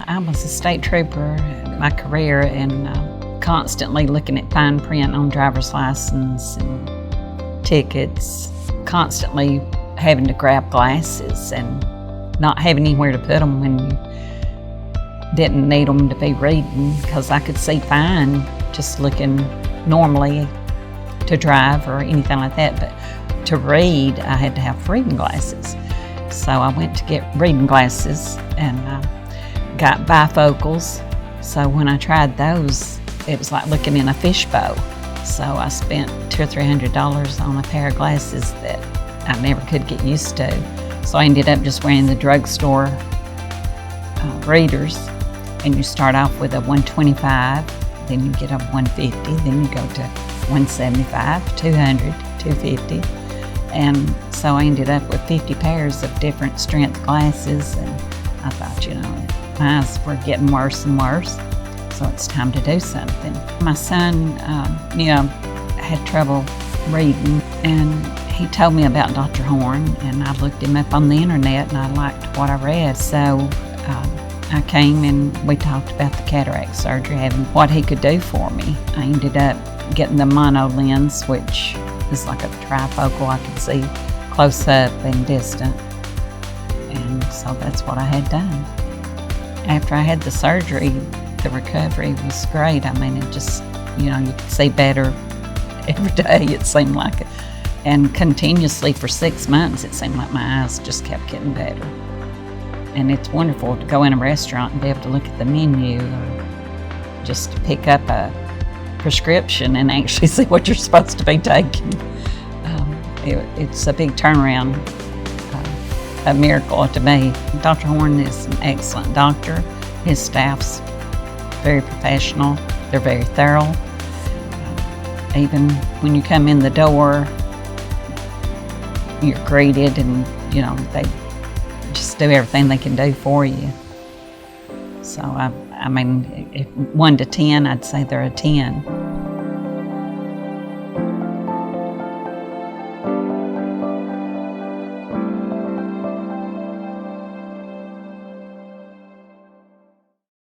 I was a state trooper in my career and constantly looking at fine print on driver's license and tickets, constantly having to grab glasses and not having anywhere to put them when you didn't need them to be reading, because I could see fine just looking normally to drive or anything like that, but to read I had to have reading glasses. So I went to get reading glasses and got bifocals. So when I tried those, it was like looking in a fishbowl. So I spent $200 or $300 on a pair of glasses that I never could get used to. So I ended up just wearing the drugstore readers, and you start off with a 125, then you get up 150, then you go to 175, 200, 250. And so I ended up with 50 pairs of different strength glasses, and I thought, my eyes were getting worse and worse, so it's time to do something. My son knew I had trouble reading, and he told me about Dr. Horn, and I looked him up on the internet, and I liked what I read. So I came and we talked about the cataract surgery and what he could do for me. I ended up getting the mono lens, which is like a trifocal. I could see close up and distant, and so that's what I had done. After I had the surgery, the recovery was great. I mean, it just, you could see better every day, it seemed like it. And continuously for 6 months, it seemed like my eyes just kept getting better. And it's wonderful to go in a restaurant and be able to look at the menu, or just to pick up a prescription and actually see what you're supposed to be taking. It's a big turnaround, a miracle to me. Dr. Horn is an excellent doctor. His staff's very professional. They're very thorough. Even when you come in the door, you're greeted, and they just do everything they can do for you. So I mean, if 1 to 10, I'd say they're a 10.